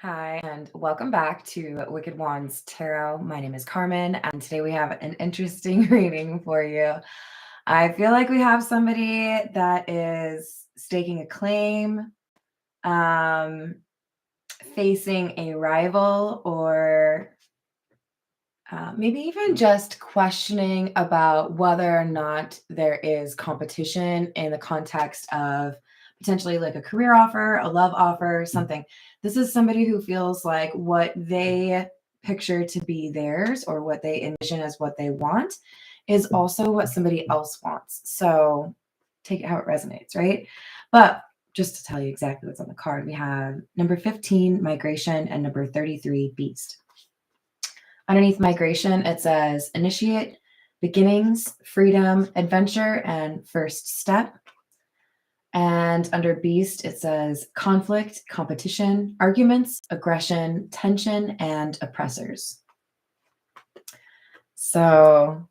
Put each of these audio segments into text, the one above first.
Hi, and welcome back to Wicked Wands Tarot. My name is Carmen, and today we have an interesting reading for you. I feel like we have somebody that is staking a claim, um, facing a rival, or maybe even just questioning about whether or not there is competition in the context of potentially like a career offer, a love offer, something. This is somebody who feels like what they picture to be theirs or what they envision as what they want is also what somebody else wants. So take it how it resonates, right? But just to tell you exactly what's on the card, we have number 15, migration, and number 33, beast. Underneath migration, it says initiate, beginnings, freedom, adventure, and first step. And under beast, it says conflict, competition, arguments, aggression, tension, and oppressors. So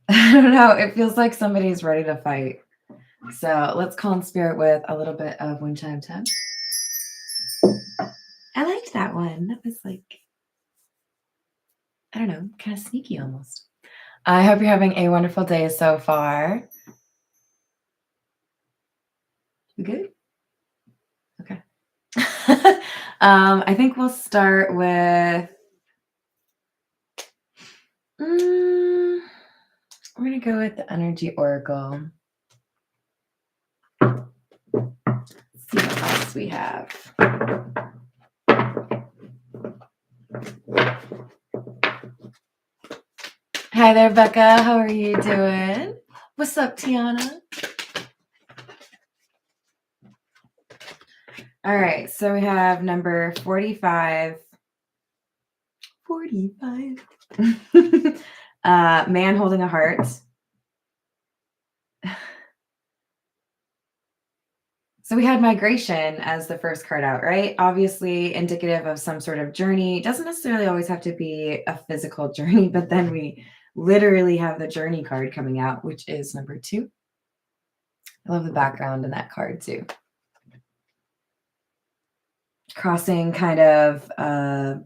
I don't know. It feels like somebody's ready to fight. So let's call in spirit with a little bit of wind chime tap. I liked that one. That was like, I don't know, kind of sneaky almost. I hope you're having a wonderful day so far. You good? Okay. I think we'll start with, we're going to go with the energy oracle. Let's see what else we have. Hi there, Becca. How are you doing? What's up, Tiana? All right, so we have number 45. 45. Man holding a heart. So we had migration as the first card out, right? Obviously indicative of some sort of journey. It doesn't necessarily always have to be a physical journey, but then we literally have the journey card coming out, which is number 2. I love the background in that card too. Crossing kind of I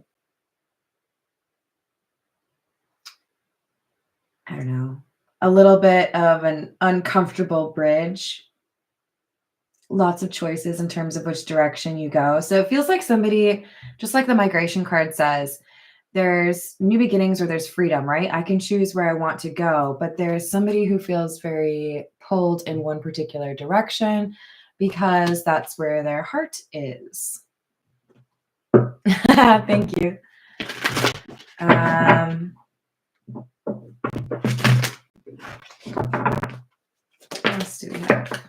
don't know, a little bit of an uncomfortable bridge. Lots of choices in terms of which direction you go. So it feels like somebody, just like the migration card says, there's new beginnings or there's freedom, right? I can choose where I want to go, but there's somebody who feels very pulled in one particular direction because that's where their heart is. Thank you. What else do we have?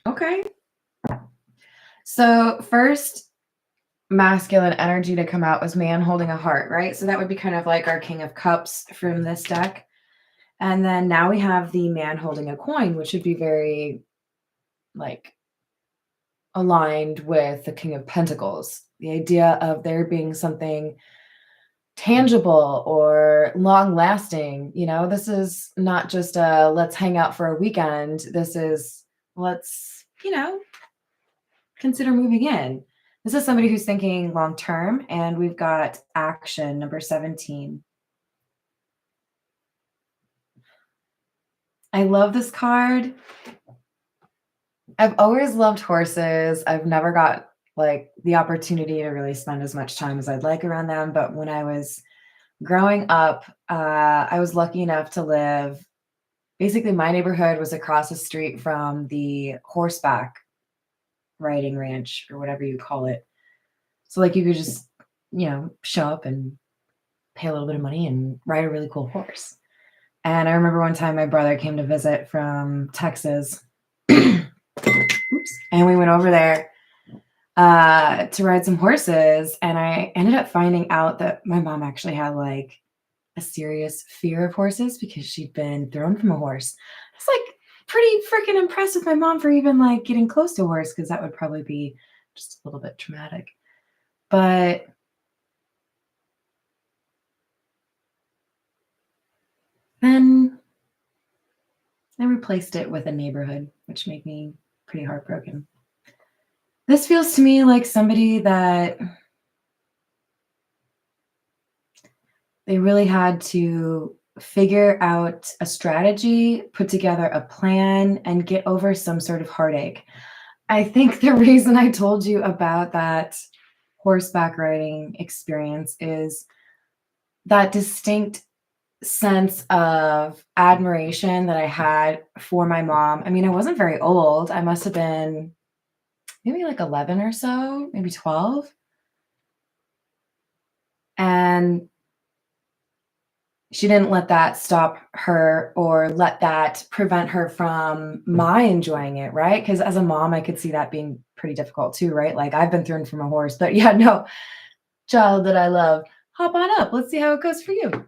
Okay. So first masculine energy to come out was man holding a heart, right? So that would be kind of like our King of Cups from this deck. And then now we have the man holding a coin, which would be very like aligned with the King of Pentacles. The idea of there being something tangible or long lasting. You know, this is not just a let's hang out for a weekend. This is let's, consider moving in. This is somebody who's thinking long term, and we've got action, number 17. I love this card. I've always loved horses. I've never got like the opportunity to really spend as much time as I'd like around them. But when I was growing up, I was lucky enough to live. Basically, my neighborhood was across the street from the horseback riding ranch or whatever you call it. So like you could just, show up and pay a little bit of money and ride a really cool horse. And I remember one time my brother came to visit from Texas. Oops. And we went over there to ride some horses. And I ended up finding out that my mom actually had like a serious fear of horses because she'd been thrown from a horse. I was like pretty freaking impressed with my mom for even like getting close to a horse, because that would probably be just a little bit traumatic. But then there were replaced it with a neighborhood, which made me pretty heartbroken. This feels to me like somebody that they really had to figure out a strategy, put together a plan, and get over some sort of heartache. I think the reason I told you about that horseback riding experience is that distinct sense of admiration that I had for my mom. I mean, I wasn't very old. I must have been maybe like 11 or so, maybe 12. And she didn't let that stop her or let that prevent her from my enjoying it, right? Because as a mom, I could see that being pretty difficult too, right? Like I've been thrown from a horse, but yeah, no, child that I love, hop on up. Let's see how it goes for you.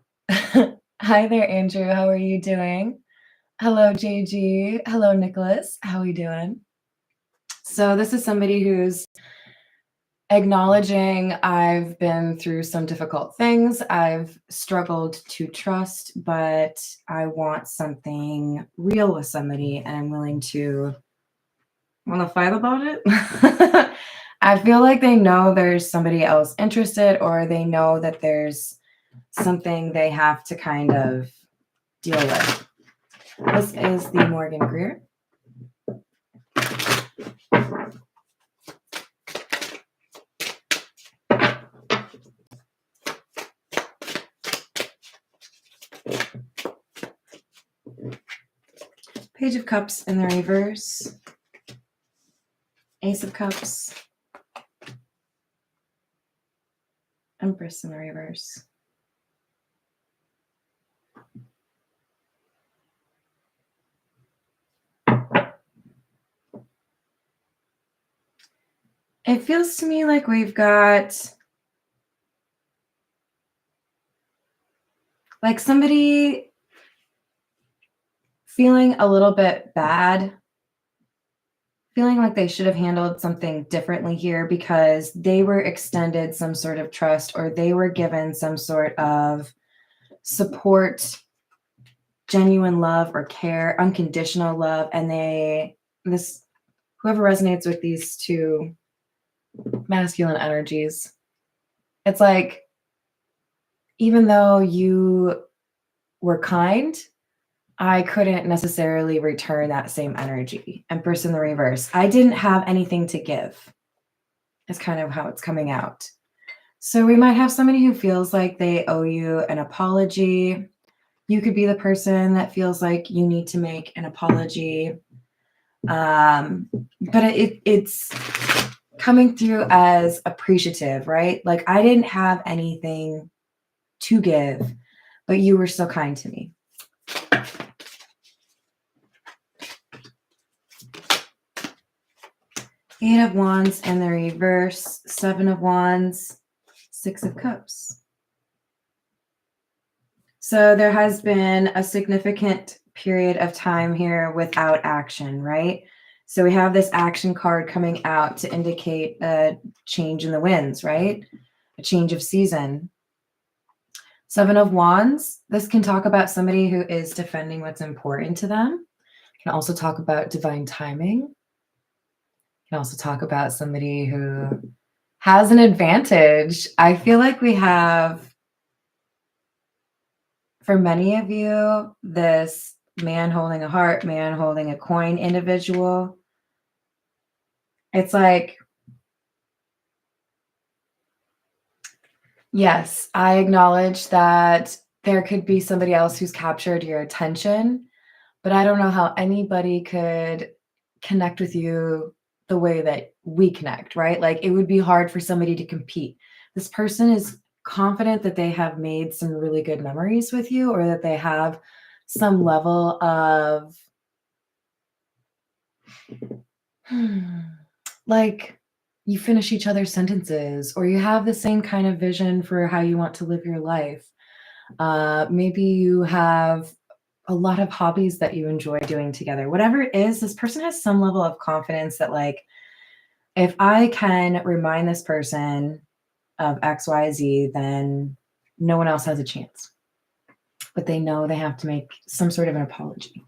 Hi there, Andrew. How are you doing? Hello, JG. Hello, Nicholas. How are you doing? So this is somebody who's acknowledging I've been through some difficult things. I've struggled to trust, but I want something real with somebody and I'm willing to want to fight about it. I feel like they know there's somebody else interested or they know that there's something they have to kind of deal with. This is the Morgan Greer. Page of Cups in the reverse. Ace of Cups. Empress in the reverse. It feels to me like we've got like somebody feeling a little bit bad, feeling like they should have handled something differently here because they were extended some sort of trust or they were given some sort of support, genuine love or care, unconditional love, and whoever resonates with these two masculine energies, it's like even though you were kind, I couldn't necessarily return that same energy. Empress in the reverse. I didn't have anything to give. Is kind of how it's coming out. So we might have somebody who feels like they owe you an apology. You could be the person that feels like you need to make an apology. But it's coming through as appreciative, right? Like I didn't have anything to give, but you were so kind to me. Eight of Wands in the reverse, Seven of Wands, Six of Cups. So there has been a significant period of time here without action, right? So we have this action card coming out to indicate a change in the winds, right? A change of season. Seven of Wands, this can talk about somebody who is defending what's important to them. It can also talk about divine timing. It can also talk about somebody who has an advantage. I feel like we have, for many of you, this man holding a heart, man holding a coin individual. It's like, yes, I acknowledge that there could be somebody else who's captured your attention, but I don't know how anybody could connect with you the way that we connect, right? Like it would be hard for somebody to compete. This person is confident that they have made some really good memories with you or that they have some level of like you finish each other's sentences or you have the same kind of vision for how you want to live your life. Maybe you have a lot of hobbies that you enjoy doing together. Whatever it is, this person has some level of confidence that like, if I can remind this person of XYZ, then no one else has a chance. But they know they have to make some sort of an apology.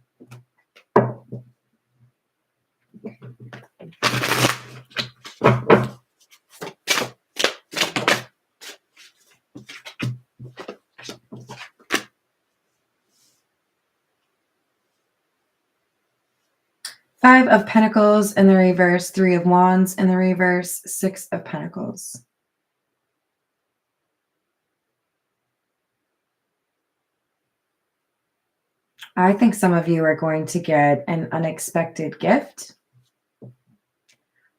Five of Pentacles in the reverse, Three of Wands in the reverse, Six of Pentacles. I think some of you are going to get an unexpected gift.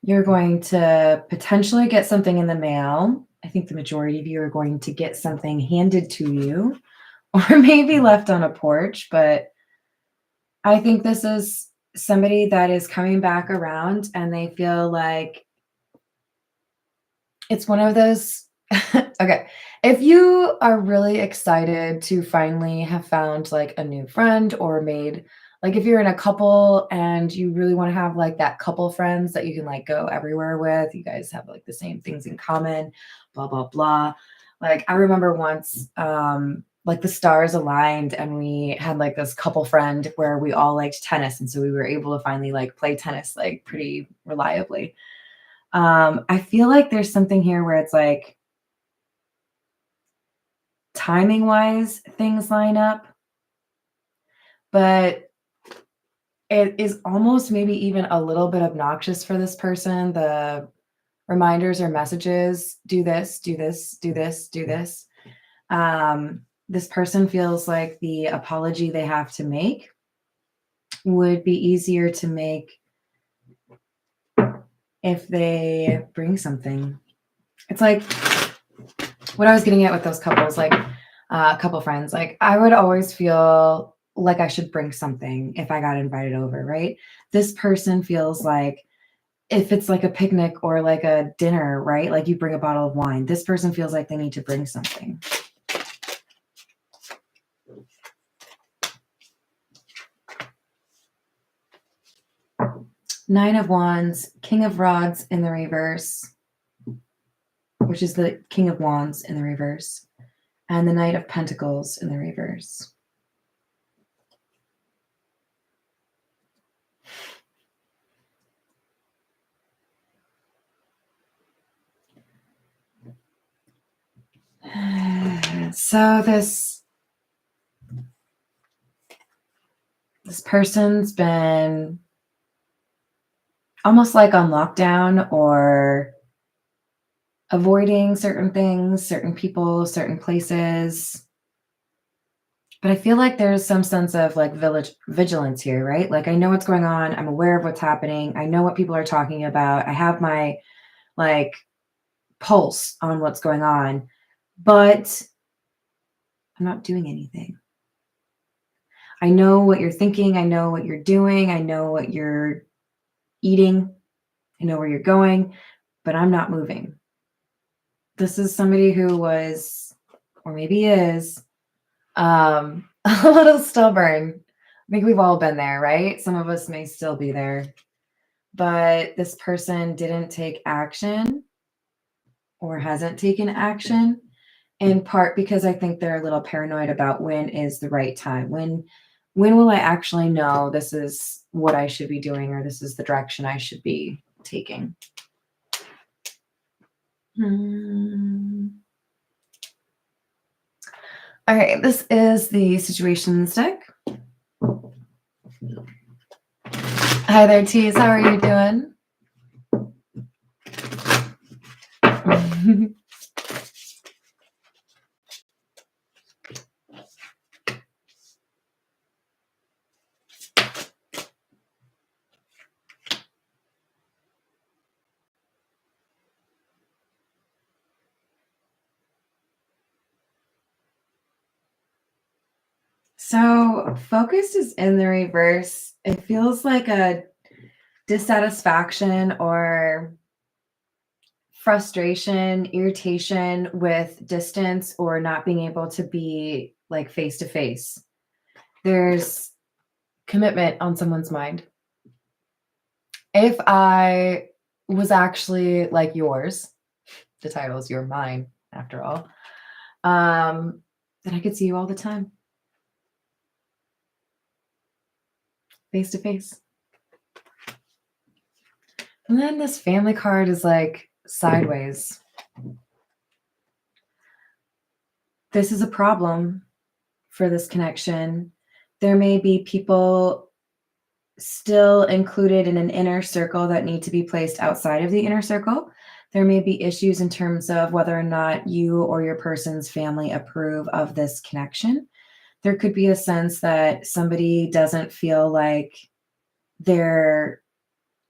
You're going to potentially get something in the mail. I think the majority of you are going to get something handed to you or maybe left on a porch, but I think this is somebody that is coming back around and they feel like it's one of those. Okay. If you are really excited to finally have found like a new friend or made, like if you're in a couple and you really want to have like that couple friends that you can like go everywhere with, you guys have like the same things in common, blah, blah, blah. Like I remember once, like the stars aligned and we had like this couple friend where we all liked tennis. And so we were able to finally like play tennis like pretty reliably. I feel like there's something here where it's like timing wise, things line up, but it is almost maybe even a little bit obnoxious for this person. The reminders or messages, do this, do this, do this, do this. This person feels like the apology they have to make would be easier to make if they bring something. It's like what I was getting at with those couples, like a couple friends, like I would always feel like I should bring something if I got invited over, right? This person feels like if it's like a picnic or like a dinner, right? Like you bring a bottle of wine. This person feels like they need to bring something. Nine of Wands, King of Rods in the reverse, which is the King of Wands in the reverse, and the Knight of Pentacles in the reverse. So this person's been almost like on lockdown or avoiding certain things, certain people, certain places. But I feel like there's some sense of like vigilance here, right? Like I know what's going on. I'm aware of what's happening. I know what people are talking about. I have my like pulse on what's going on, but I'm not doing anything. I know what you're thinking. I know what you're doing. I know what you're eating. I know where you're going, but I'm not moving. This is somebody who was, or maybe is, a little stubborn. I think we've all been there, right? Some of us may still be there, but this person didn't take action or hasn't taken action in part because I think they're a little paranoid about when is the right time. When will I actually know this is what I should be doing or this is the direction I should be taking? All right, this is the situations deck. Hi there, Tease. How are you doing? So focus is in the reverse. It feels like a dissatisfaction or frustration, irritation with distance or not being able to be like face to face. There's commitment on someone's mind. If I was actually like yours, the title is You're Mine after all, then I could see you all the time. Face to face. And then this family card is like sideways. This is a problem for this connection. There may be people still included in an inner circle that need to be placed outside of the inner circle. There may be issues in terms of whether or not you or your person's family approve of this connection. There could be a sense that somebody doesn't feel like they're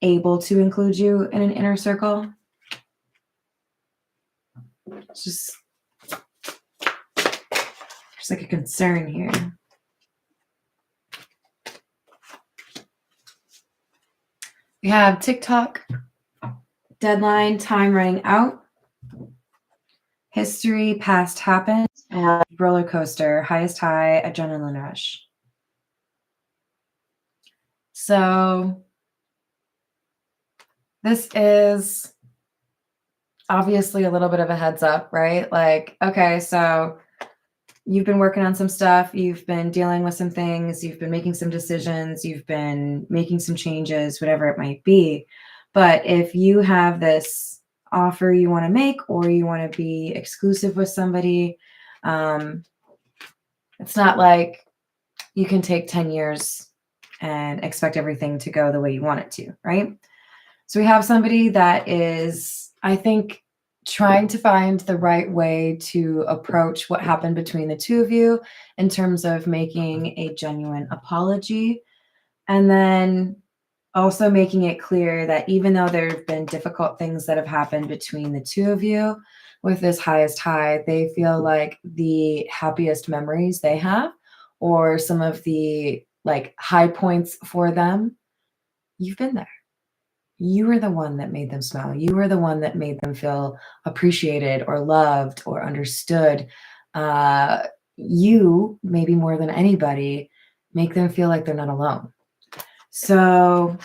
able to include you in an inner circle. It's just there's like a concern here. We have TikTok, deadline, time running out, history, past happened, and roller coaster, highest high, adrenaline rush. So this is obviously a little bit of a heads up, right? Like, okay, so you've been working on some stuff, you've been dealing with some things, you've been making some decisions, you've been making some changes, whatever it might be. But if you have this offer you want to make, or you want to be exclusive with somebody, it's not like you can take 10 years and expect everything to go the way you want it to, right? So we have somebody that is, I think, trying to find the right way to approach what happened between the two of you in terms of making a genuine apology, and then also making it clear that even though there have been difficult things that have happened between the two of you, with this highest high, they feel like the happiest memories they have, or some of the like high points for them, you've been there. You were the one that made them smile. You were the one that made them feel appreciated or loved or understood. You, maybe more than anybody, make them feel like they're not alone. So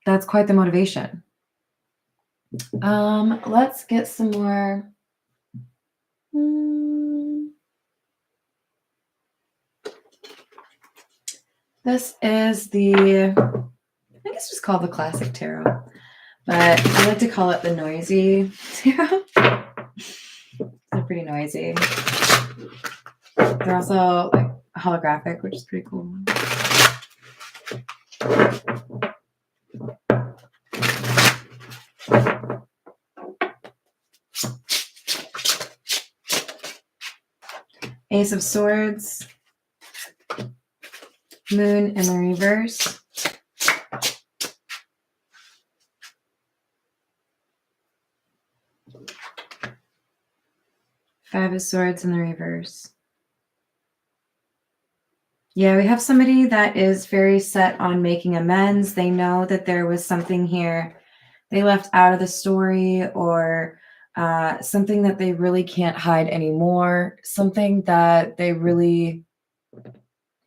that's quite the motivation. Let's get some more. This is the, I think it's just called the classic tarot, but I like to call it the noisy tarot. They're pretty noisy. They're also like holographic, which is pretty cool. Ace of Swords, Moon in the reverse, Five of Swords in the reverse. Yeah, we have somebody that is very set on making amends. They know that there was something here they left out of the story, or something that they really can't hide anymore, something that they really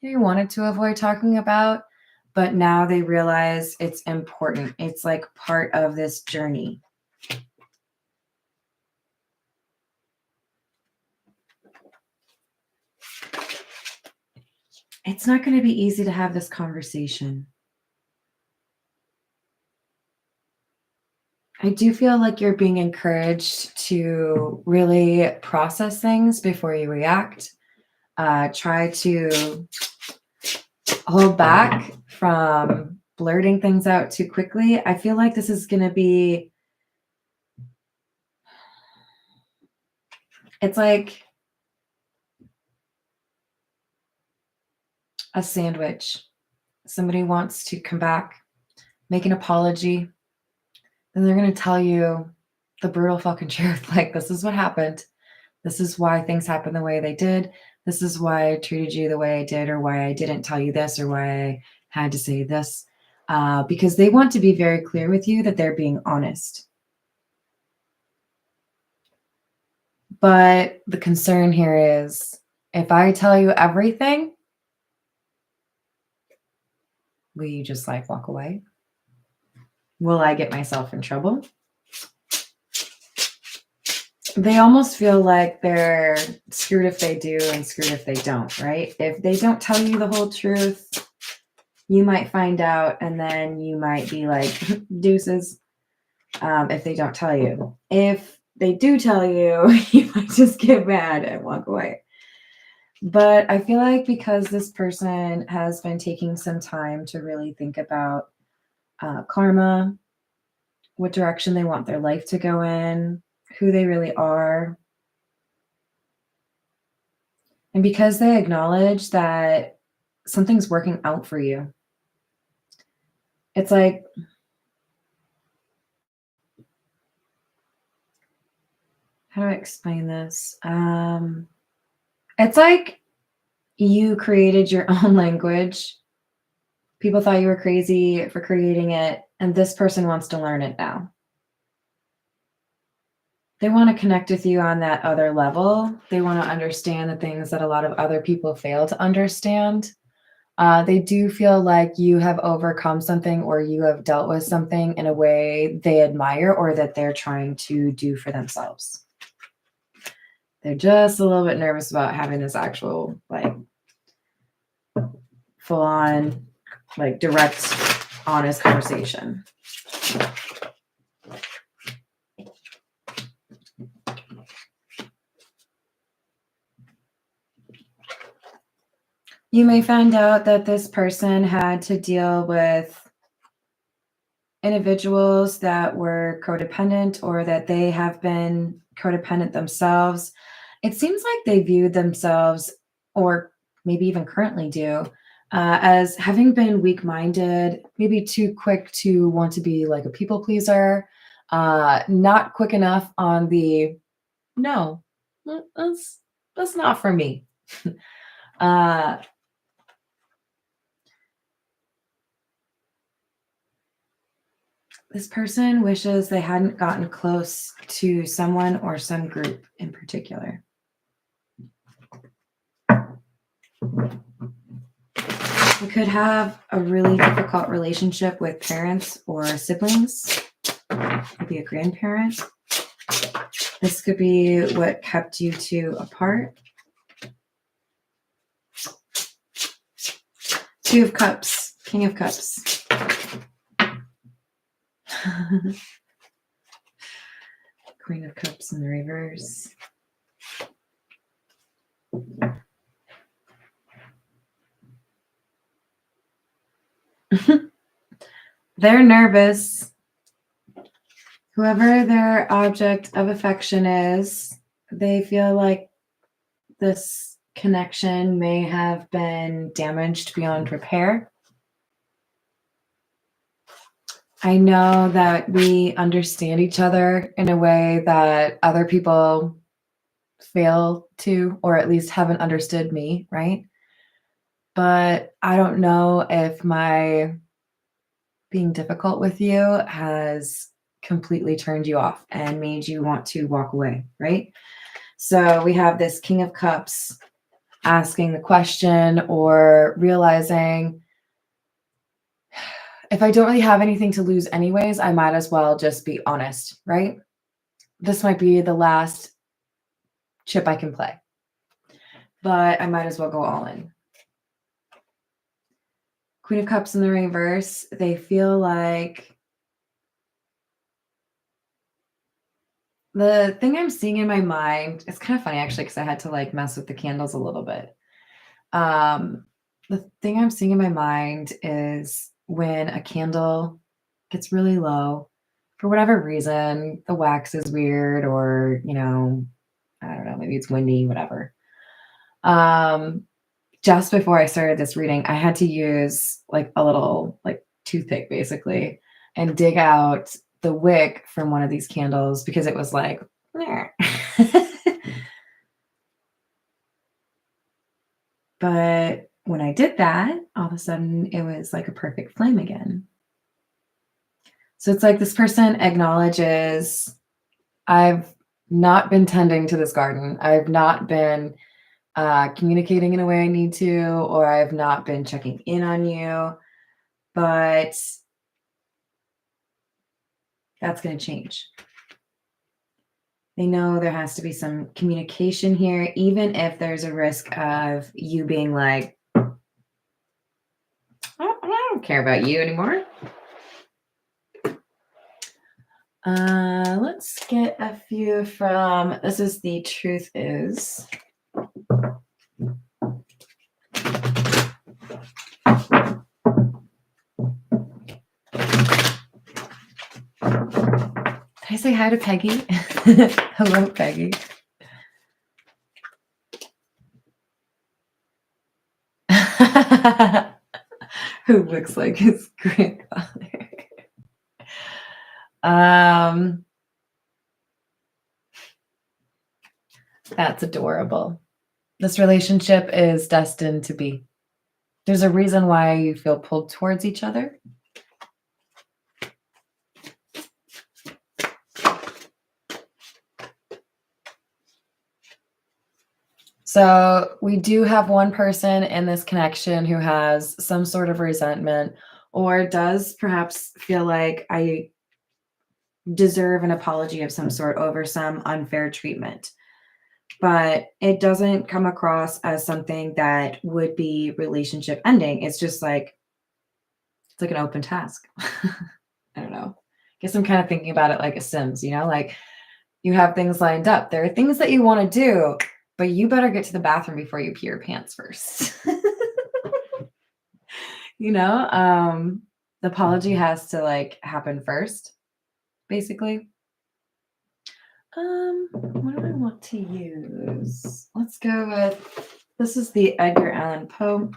wanted to avoid talking about, but now they realize it's important. It's like part of this journey. It's not going to be easy to have this conversation. I do feel like you're being encouraged to really process things before you react. Try to hold back from blurting things out too quickly. I feel like this is going to be, it's like a sandwich. Somebody wants to come back, make an apology, then they're going to tell you the brutal fucking truth. Like, this is what happened. This is why things happened the way they did. This is why I treated you the way I did, or why I didn't tell you this, or why I had to say this. Because they want to be very clear with you that they're being honest. But the concern here is, if I tell you everything, will you just like walk away? Will I get myself in trouble? They almost feel like they're screwed if they do and screwed if they don't, right? If they don't tell you the whole truth, You might find out and then you might be like, deuces, if they don't tell you. If they do tell you, you might just get mad and walk away. But I feel like because this person has been taking some time to really think about karma, what direction they want their life to go in, who they really are, and because they acknowledge that something's working out for you. It's like, how do I explain this? It's like you created your own language. People thought you were crazy for creating it, and this person wants to learn it now. They want to connect with you on that other level. They want to understand the things that a lot of other people fail to understand. They do feel like you have overcome something or you have dealt with something in a way they admire or that they're trying to do for themselves. They're just a little bit nervous about having this actual, like, full on, like, direct, honest conversation. You may find out that this person had to deal with individuals that were codependent or that they have been codependent themselves. It seems like they viewed themselves, or maybe even currently do, as having been weak-minded, maybe too quick to want to be like a people pleaser, not quick enough on the, no, that's not for me. This person wishes they hadn't gotten close to someone or some group in particular. We could have a really difficult relationship with parents or siblings, maybe a grandparent. This could be what kept you two apart. Two of Cups, King of Cups. Queen of Cups in the reverse. They're nervous. Whoever their object of affection is, they feel like this connection may have been damaged beyond repair. I know that we understand each other in a way that other people fail to, or at least haven't understood me, right? But I don't know if my being difficult with you has completely turned you off and made you want to walk away, right? So we have this King of Cups asking the question or realizing, if I don't really have anything to lose anyways, I might as well just be honest, right? This might be the last chip I can play, but I might as well go all in. Queen of Cups in the reverse, they feel like the thing I'm seeing in my mind, it's kind of funny actually, because I had to like mess with the candles a little bit. The thing I'm seeing in my mind is when a candle gets really low, for whatever reason, the wax is weird, or, you know, I don't know, maybe it's windy, whatever. Just before I started this reading, I had to use like a little like toothpick basically and dig out the wick from one of these candles because it was like, but when I did that, all of a sudden it was like a perfect flame again. So it's like this person acknowledges, I've not been tending to this garden. I've not been communicating in a way I need to, or I've not been checking in on you, but that's going to change. They know there has to be some communication here, even if there's a risk of you being like, I'm not don't care about you anymore. Let's get a few from, this is the truth is. Can I say hi to Peggy? Hello, Peggy. Who looks like his grandfather. That's adorable. This relationship is destined to be. There's a reason why you feel pulled towards each other. So we do have one person in this connection who has some sort of resentment or does perhaps feel like I deserve an apology of some sort over some unfair treatment. But it doesn't come across as something that would be relationship ending. It's just like, it's like an open task. I don't know. I guess I'm kind of thinking about it like a Sims, you know, like you have things lined up. There are things that you want to do, but you better get to the bathroom before you pee your pants first. You know, the apology has to like happen first, basically. What do I want to use? Let's go with, this is the Edgar Allan Poe.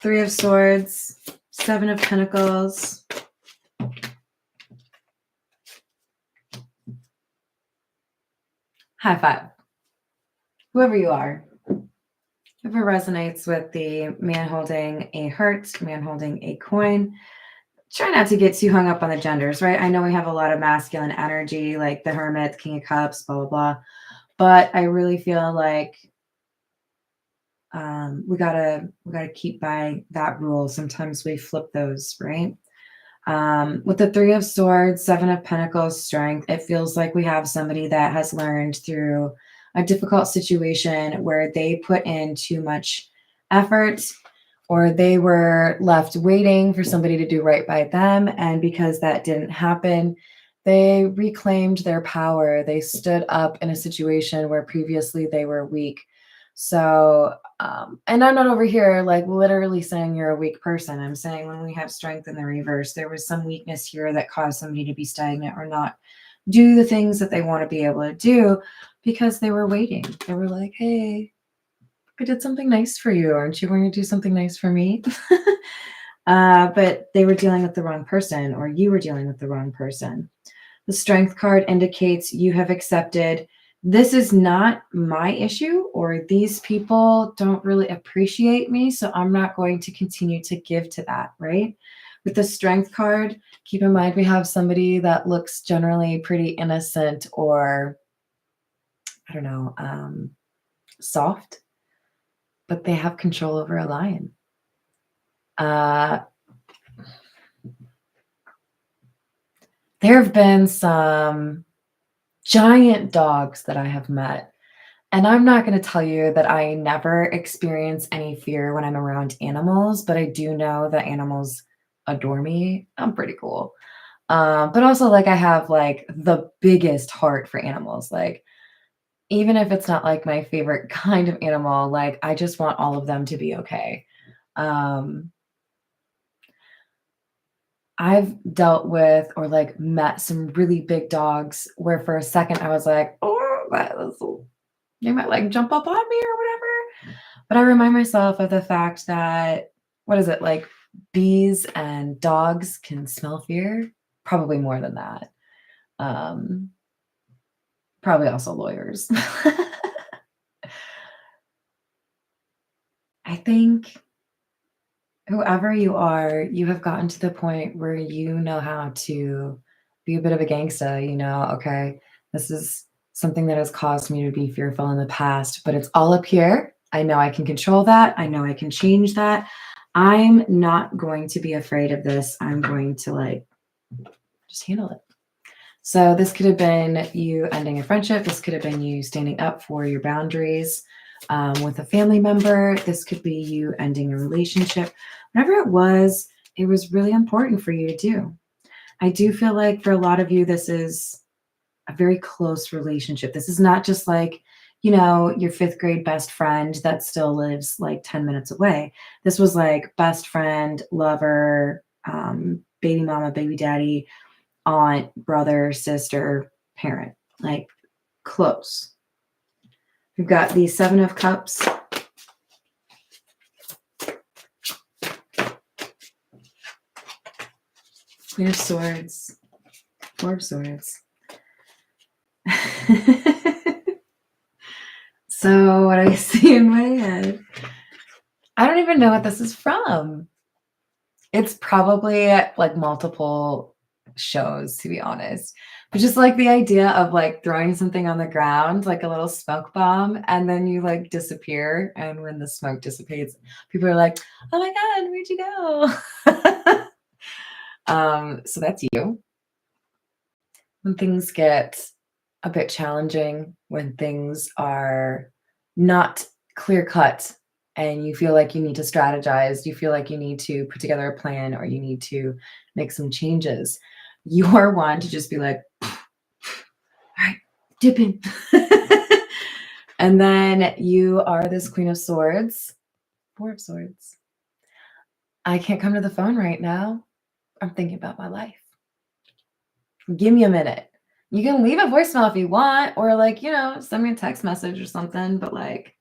Three of Swords, Seven of Pentacles. High five. Whoever you are. Whoever resonates with the man holding a heart, man holding a coin. Try not to get too hung up on the genders, right? I know we have a lot of masculine energy, like the Hermit, the King of Cups, blah, blah, blah. But I really feel like we gotta keep by that rule. Sometimes we flip those, right? With the Three of Swords, Seven of Pentacles, Strength, it feels like we have somebody that has learned through a difficult situation where they put in too much effort or they were left waiting for somebody to do right by them. And because that didn't happen, they reclaimed their power. They stood up in a situation where previously they were weak. So, and I'm not over here like literally saying you're a weak person. I'm saying when we have strength in the reverse, there was some weakness here that caused somebody to be stagnant or not do the things that they want to be able to do because they were waiting. They were like, hey, I did something nice for you. Aren't you going to do something nice for me? But they were dealing with the wrong person, or you were dealing with the wrong person. The Strength card indicates you have accepted this is not my issue, or these people don't really appreciate me, so I'm not going to continue to give to that, right? With the Strength card, keep in mind we have somebody that looks generally pretty innocent or, I don't know, soft, but they have control over a lion. There have been some giant dogs that I have met, and I'm not going to tell you that I never experience any fear when I'm around animals, but I do know that animals adore me. I'm pretty cool. But also like I have like the biggest heart for animals. Like even if it's not like my favorite kind of animal, like I just want all of them to be okay. I've dealt with or like met some really big dogs where for a second I was like, oh, they might like jump up on me or whatever. But I remind myself of the fact that, what is it, like bees and dogs can smell fear? Probably more than that. Probably also lawyers. I think whoever you are, you have gotten to the point where you know how to be a bit of a gangsta, you know, okay, this is something that has caused me to be fearful in the past, but it's all up here. I know I can control that. I know I can change that. I'm not going to be afraid of this. I'm going to like just handle it. So this could have been you ending a friendship. This could have been you standing up for your boundaries with a family member. This could be you ending a relationship. Whatever it was really important for you to do. I do feel like for a lot of you, this is a very close relationship. This is not just like, you know, your fifth grade best friend that still lives like 10 minutes away. This was like best friend, lover, baby mama, baby daddy, aunt, brother, sister, parent, like close. We've got the Seven of Cups. Queen of Swords. Four of Swords. So what I see in my head, I don't even know what this is from. It's probably like multiple shows, to be honest. But just like the idea of like throwing something on the ground, like a little smoke bomb, and then you like disappear. And when the smoke dissipates, people are like, oh my God, where'd you go? So that's you. When things get a bit challenging, when things are not clear cut and you feel like you need to strategize, you feel like you need to put together a plan or you need to make some changes, you're one to just be like, all right, dip in. And then you are this Queen of Swords, Four of Swords. I can't come to the phone right now. I'm thinking about my life. Give me a minute. You can leave a voicemail if you want, or like, you know, send me a text message or something, but like,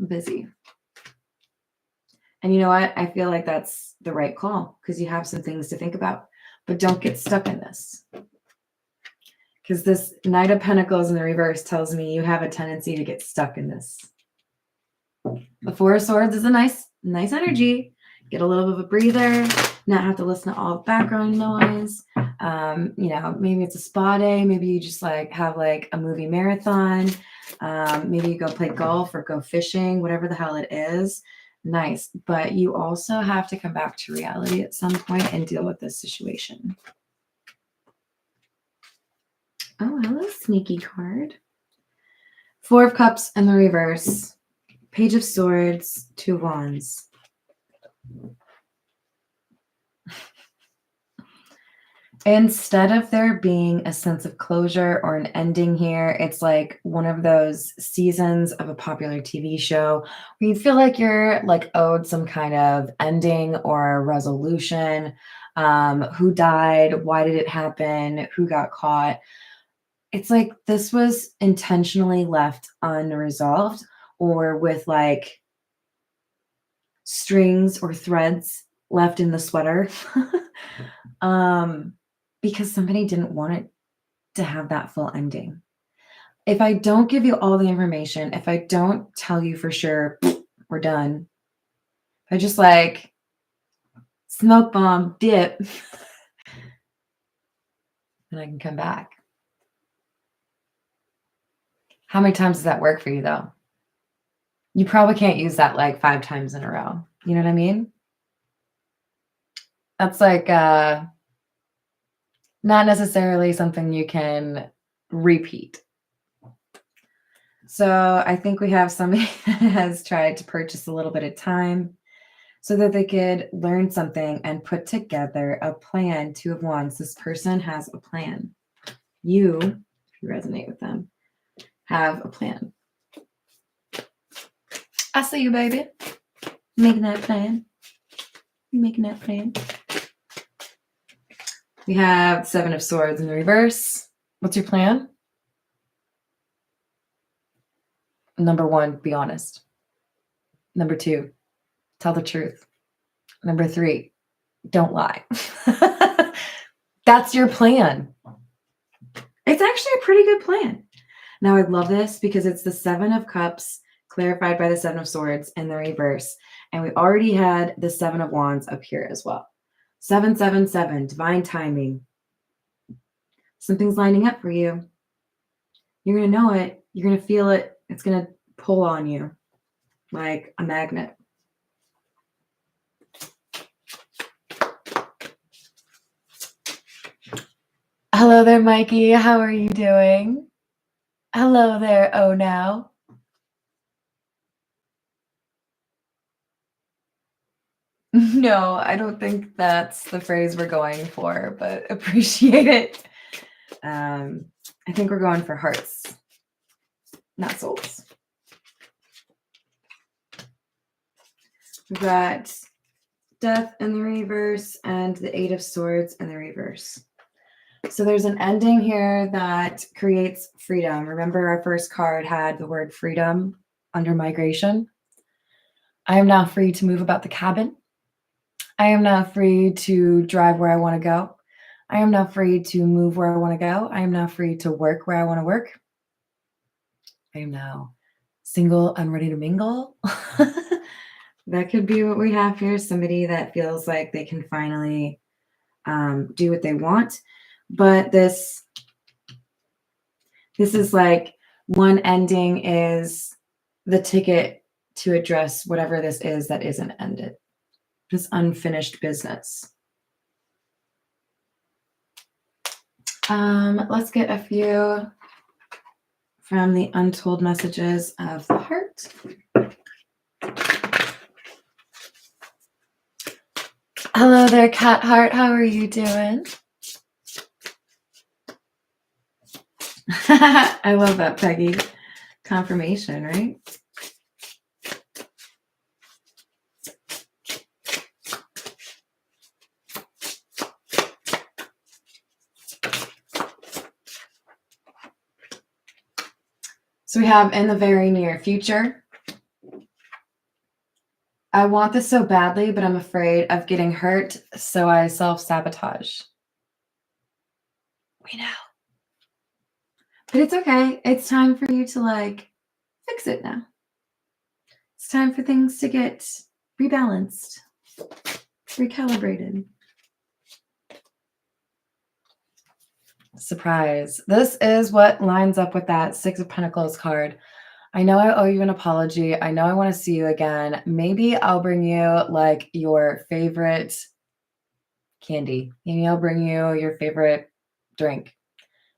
I'm busy. And you know what? I feel like that's the right call because you have some things to think about, but don't get stuck in this. Because this Knight of Pentacles in the reverse tells me you have a tendency to get stuck in this. The Four of Swords is a nice energy. Get a little bit of a breather, not have to listen to all the background noise. You know, maybe it's a spa day. Maybe you just like have like a movie marathon. Maybe you go play golf or go fishing, whatever the hell it is. Nice. But you also have to come back to reality at some point and deal with this situation. Oh, hello, sneaky card. Four of Cups in the reverse. Page of Swords, Two of Wands. Instead of there being a sense of closure or an ending here, it's like one of those seasons of a popular TV show where you feel like you're like owed some kind of ending or a resolution. Who died? Why did it happen? Who got caught? It's like this was intentionally left unresolved or with like strings or threads left in the sweater. Because somebody didn't want it to have that full ending. If I don't give you all the information, if I don't tell you for sure, we're done. If I just like smoke bomb, dip, then I can come back. How many times does that work for you though? You probably can't use that like 5 times in a row. You know what I mean? That's like not necessarily something you can repeat. So I think we have somebody that has tried to purchase a little bit of time so that they could learn something and put together a plan. Two of Wands. This person has a plan. You, if you resonate with them, have a plan. I see you, baby. Making that plan. You making that plan. We have Seven of Swords in the reverse. What's your plan? Number 1, be honest. Number 2, tell the truth. Number 3, don't lie. That's your plan. It's actually a pretty good plan. Now, I love this because it's the Seven of Cups clarified by the Seven of Swords in the reverse. And we already had the Seven of Wands up here as well. 777, divine timing. Something's lining up for you. You're going to know it. You're going to feel it. It's going to pull on you like a magnet. Hello there, Mikey. How are you doing? Hello there, oh now. No, I don't think that's the phrase we're going for, but appreciate it. I think we're going for hearts, not souls. We've got Death in the reverse and the Eight of Swords in the reverse. So there's an ending here that creates freedom. Remember, our first card had the word freedom under migration. I am now free to move about the cabin. I am now free to drive where I want to go. I am now free to move where I want to go. I am now free to work where I want to work. I am now single and ready to mingle. That could be what we have here. Somebody that feels like they can finally do what they want. But this is like one ending is the ticket to address whatever this is that isn't ended. This unfinished business. Let's get a few from the untold messages of the heart. Hello there, Cat Heart. How are you doing? I love that, Peggy. Confirmation, right? So we have in the very near future. I want this so badly, but I'm afraid of getting hurt, so I self-sabotage. We know. But it's okay. It's time for you to like fix it now. It's time for things to get rebalanced, recalibrated. Surprise. This is what lines up with that Six of Pentacles card. I know I owe you an apology. I know I want to see you again. Maybe I'll bring you like your favorite candy. Maybe I'll bring you your favorite drink.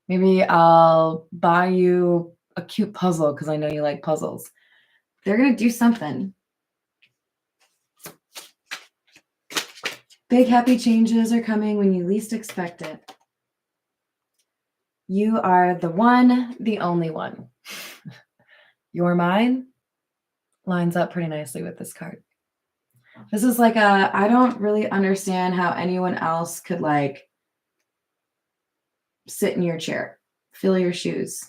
Maybe I'll buy you a cute puzzle because I know you like puzzles. They're going to do something. Big happy changes are coming when you least expect it. You are the one, the only one. Your mine lines up pretty nicely with this card. This is like I don't really understand how anyone else could like sit in your chair, fill your shoes.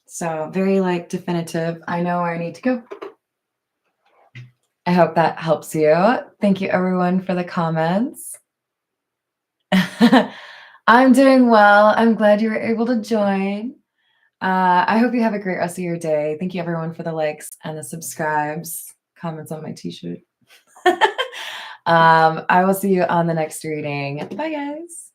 So very like definitive. I know where I need to go. I hope that helps you. Thank you everyone for the comments. I'm doing well. I'm glad you were able to join. I hope you have a great rest of your day. Thank you everyone for the likes and the subscribes, comments on my t-shirt. I will see you on the next reading. Bye guys.